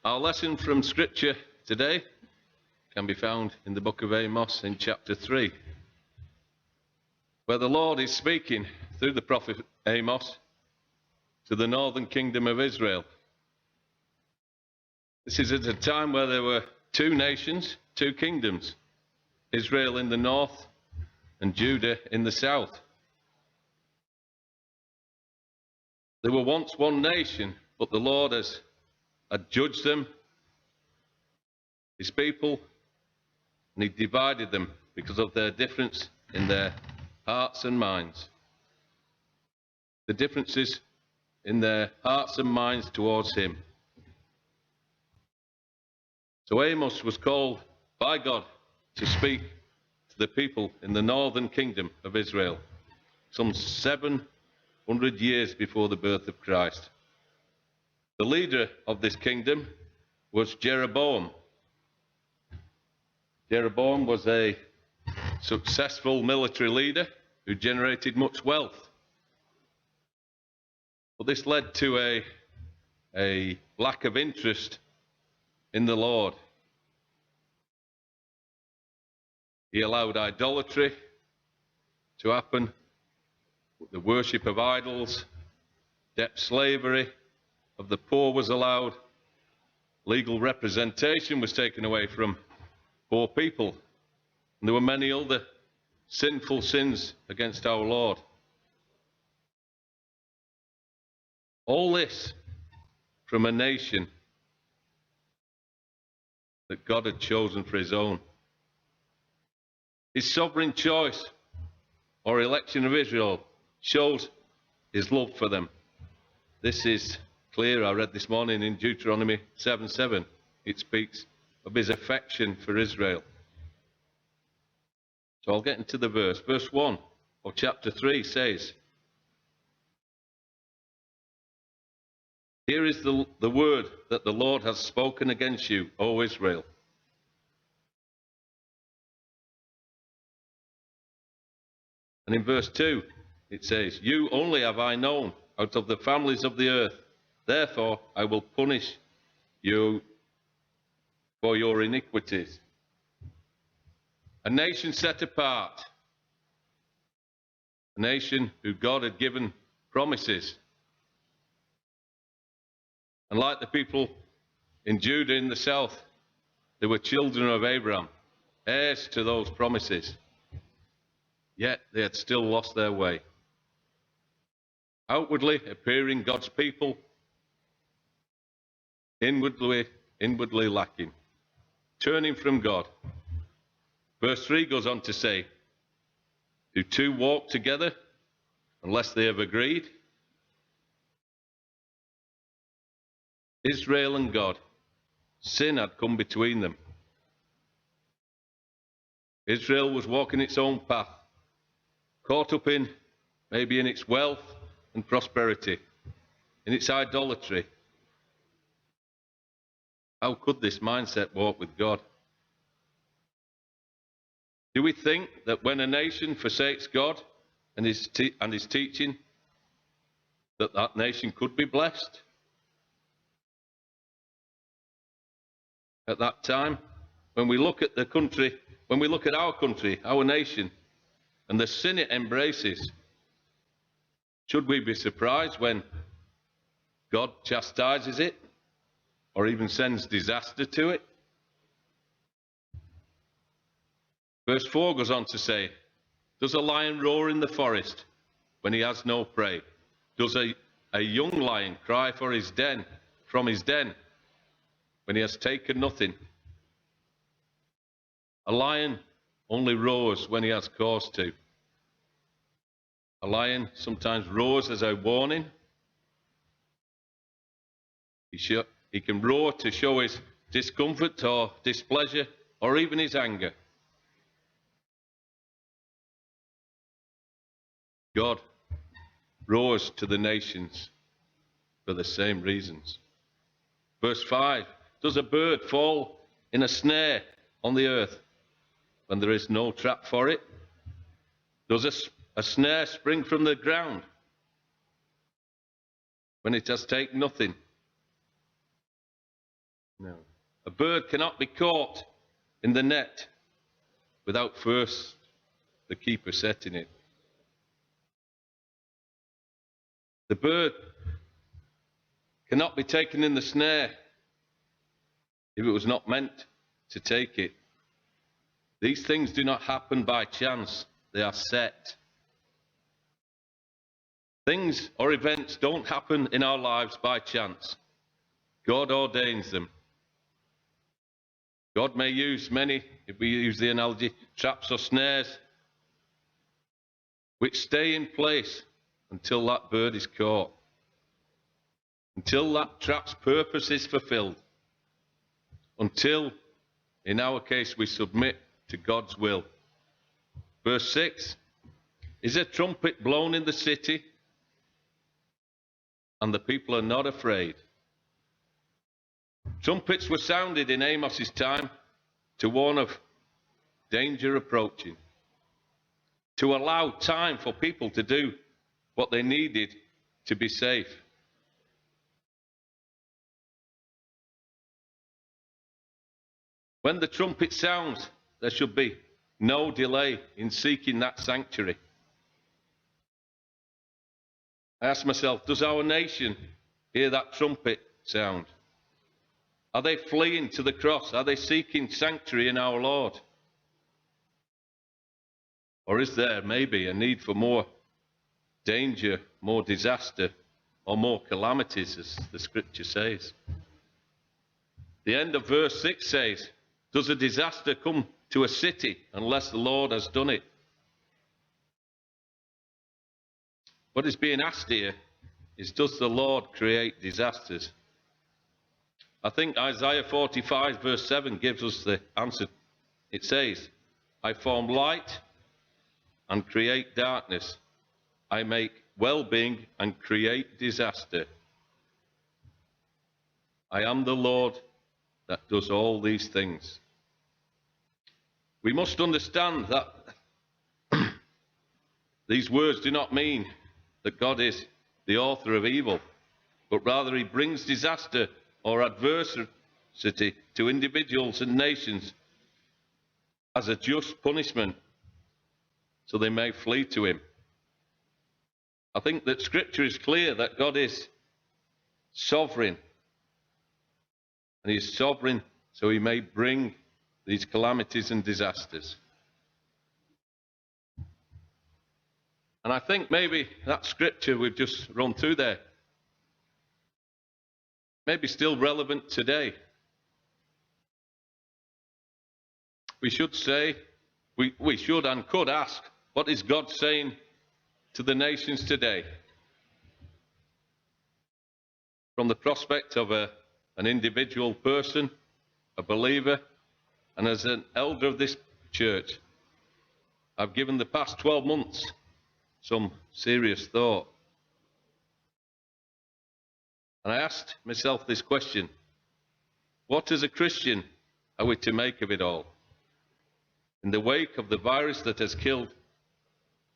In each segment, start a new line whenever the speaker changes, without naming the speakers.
Our lesson from Scripture today can be found in the book of Amos in chapter 3, where the Lord is speaking through the prophet Amos to the northern kingdom of Israel. This is at a time where there were two nations, two kingdoms, Israel in the north and Judah in the south. They were once one nation, but the Lord had judged them, his people, and he divided them because of their difference in their hearts and minds. The differences in their hearts and minds towards him. So Amos was called by God to speak to the people in the northern kingdom of Israel, some 700 years before the birth of Christ. The leader of this kingdom was Jeroboam. Jeroboam was a successful military leader who generated much wealth. But this led to a lack of interest in the Lord. He allowed idolatry to happen, the worship of idols, debt slavery of the poor was allowed, legal representation was taken away from poor people, and there were many other sinful sins against our Lord. All this from a nation that God had chosen for his own. His sovereign choice or election of Israel shows his love for them. This is clear. I read this morning in Deuteronomy 7:7. It speaks of his affection for Israel. So I'll get into the verse. Verse 1 of chapter 3 says, "Here is the word that the Lord has spoken against you, O Israel. And in verse 2, it says, "You only have I known out of the families of the earth. Therefore, I will punish you for your iniquities." A nation set apart. A nation who God had given promises. And like the people in Judah in the south, they were children of Abraham, heirs to those promises. Yet they had still lost their way. Outwardly appearing God's people, inwardly lacking, turning from God. Verse 3 goes on to say, "Do two walk together unless they have agreed?" Israel and God, sin had come between them. Israel was walking its own path, caught up maybe in its wealth and prosperity, in its idolatry. How could this mindset walk with God? Do we think that when a nation forsakes God and his teaching, that nation could be blessed? At that time, when we look at the country, when we look at our country, our nation, and the sin it embraces, should we be surprised when God chastises it or even sends disaster to it? Verse 4 goes on to say, "Does a lion roar in the forest when he has no prey? Does a young lion cry from his den when he has taken nothing? A lion only roars when he has cause to. A lion sometimes roars as a warning. He can roar to show his discomfort or displeasure or even his anger. God roars to the nations for the same reasons." Verse 5, "Does a bird fall in a snare on the earth when there is no trap for it? Does a snare spring from the ground when it has taken nothing?" No. A bird cannot be caught in the net without first the keeper setting it. The bird cannot be taken in the snare if it was not meant to take it. These things do not happen by chance, they are set. Things or events don't happen in our lives by chance. God ordains them. God may use many, if we use the analogy, traps or snares, which stay in place until that bird is caught, until that trap's purpose is fulfilled, until, in our case, we submit to God's will. Verse 6, is a trumpet blown in the city, and the people are not afraid? Trumpets were sounded in Amos's time to warn of danger approaching, to allow time for people to do what they needed to be safe. When the trumpet sounds, there should be no delay in seeking that sanctuary. I ask myself, does our nation hear that trumpet sound? Are they fleeing to the cross? Are they seeking sanctuary in our Lord? Or is there maybe a need for more danger, more disaster, or more calamities, as the scripture says? The end of verse 6 says, does a disaster come to a city unless the Lord has done it? What is being asked here is, does the Lord create disasters? I think Isaiah 45 verse 7 gives us the answer. It says, I form light and create darkness. I make well-being and create disaster. I am the Lord that does all these things. We must understand that these words do not mean that God is the author of evil, but rather he brings disaster or adversity to individuals and nations as a just punishment, so they may flee to him. I think that Scripture is clear that God is sovereign, and he is sovereign so he may bring these calamities and disasters. And I think maybe that scripture we've just run through there may be still relevant today. We should say, we should and could ask, what is God saying to the nations today? From the prospect of an individual person, a believer, and as an elder of this church, I've given the past 12 months some serious thought. And I asked myself this question: what as a Christian are we to make of it all? In the wake of the virus that has killed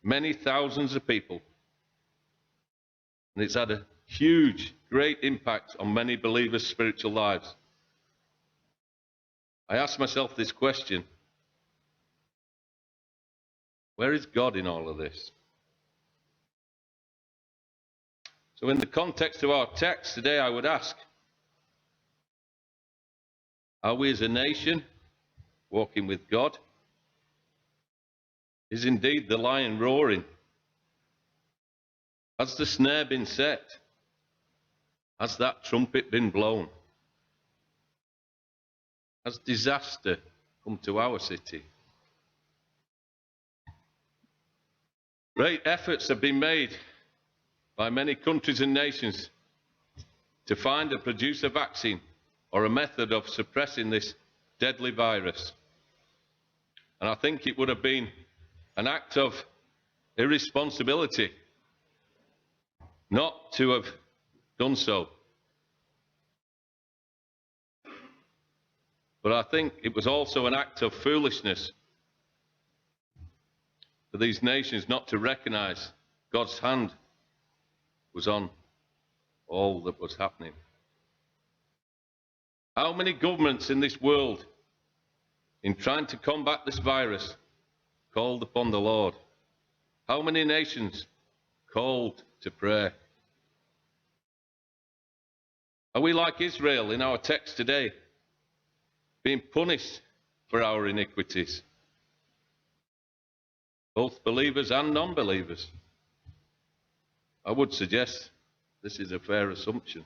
many thousands of people, and it's had a huge, great impact on many believers' spiritual lives, I asked myself this question: where is God in all of this? So in the context of our text today, I would ask, are we as a nation walking with God? Is indeed the lion roaring? Has the snare been set? Has that trumpet been blown? Has disaster come to our city? Great efforts have been made by many countries and nations to find and produce a vaccine or a method of suppressing this deadly virus. And I think it would have been an act of irresponsibility not to have done so. But I think it was also an act of foolishness for these nations not to recognize God's hand was on all that was happening. How many governments in this world, in trying to combat this virus, called upon the Lord? How many nations called to prayer? Are we like Israel in our text today, being punished for our iniquities? Both believers and non-believers. I would suggest this is a fair assumption.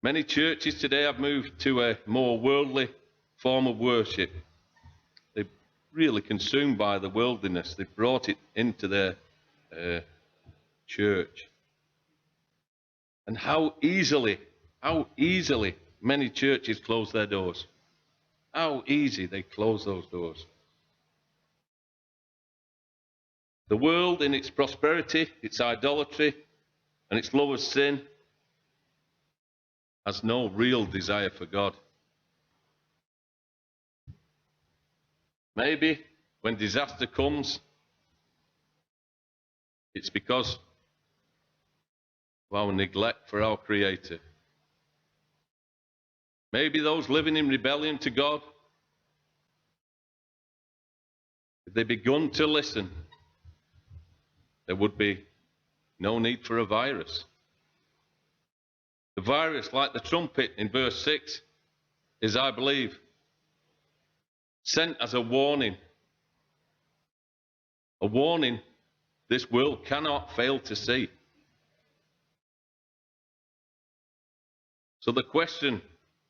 Many churches today have moved to a more worldly form of worship. They're really consumed by the worldliness. They've brought it into their church. And how easily many churches close their doors. How easy they close those doors. The world, in its prosperity, its idolatry, and its love of sin, has no real desire for God. Maybe when disaster comes, it's because of our neglect for our Creator. Maybe those living in rebellion to God, if they begun to listen, there would be no need for a virus. The virus, like the trumpet in verse 6, is, I believe, sent as a warning. A warning this world cannot fail to see. So the question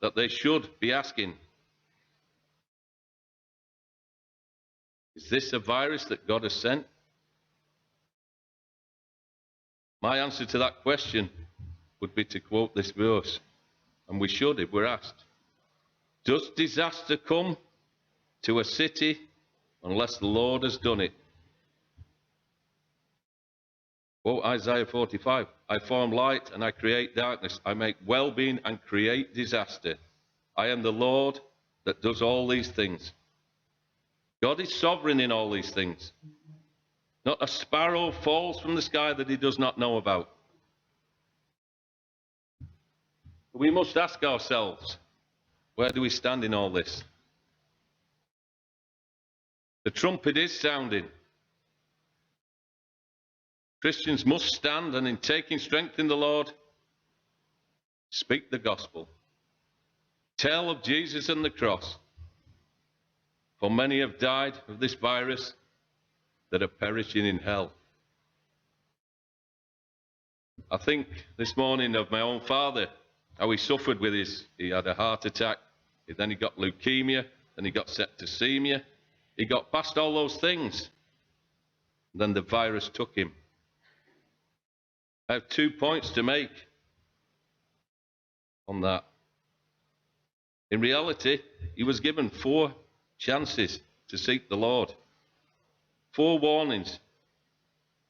that they should be asking, is this a virus that God has sent? My answer to that question would be to quote this verse, and we should if we're asked. Does disaster come to a city unless the Lord has done it? Quote Isaiah 45, I form light and I create darkness. I make well-being and create disaster. I am the Lord that does all these things. God is sovereign in all these things. Not a sparrow falls from the sky that he does not know about. We must ask ourselves, where do we stand in all this? The trumpet is sounding. Christians must stand and, in taking strength in the Lord, speak the gospel. Tell of Jesus and the cross. For many have died of this virus that are perishing in hell. I think this morning of my own father, how he suffered with he had a heart attack, then he got leukemia, then he got septicemia. He got past all those things. Then the virus took him. I have 2 points to make on that. In reality, he was given 4 chances to seek the Lord. 4 warnings,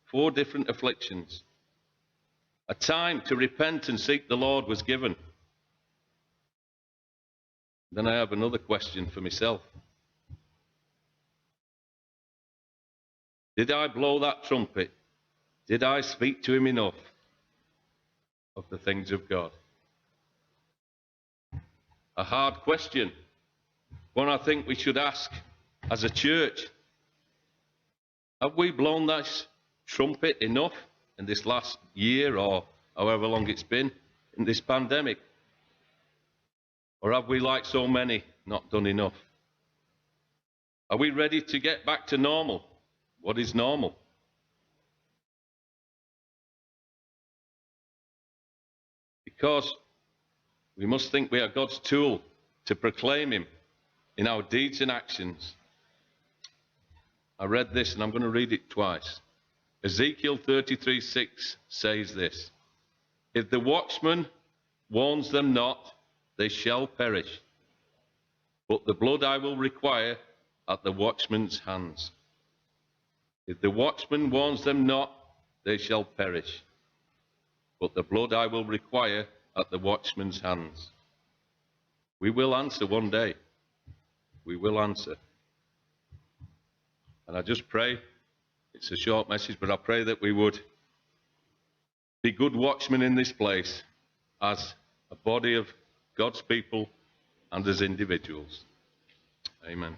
4 different afflictions. A time to repent and seek the Lord was given. Then I have another question for myself. Did I blow that trumpet? Did I speak to him enough of the things of God? A hard question, one I think we should ask as a church. Have we blown this trumpet enough in this last year or however long it's been in this pandemic? Or have we, like so many, not done enough? Are we ready to get back to normal? What is normal? Because we must think we are God's tool to proclaim him in our deeds and actions. I read this and I'm going to read it twice. Ezekiel 33:6 says this: if the watchman warns them not, they shall perish, but the blood I will require at the watchman's hands. If the watchman warns them not, they shall perish, but the blood I will require at the watchman's hands. We will answer one day. We will answer. And I just pray, it's a short message, but I pray that we would be good watchmen in this place, as a body of God's people and as individuals. Amen.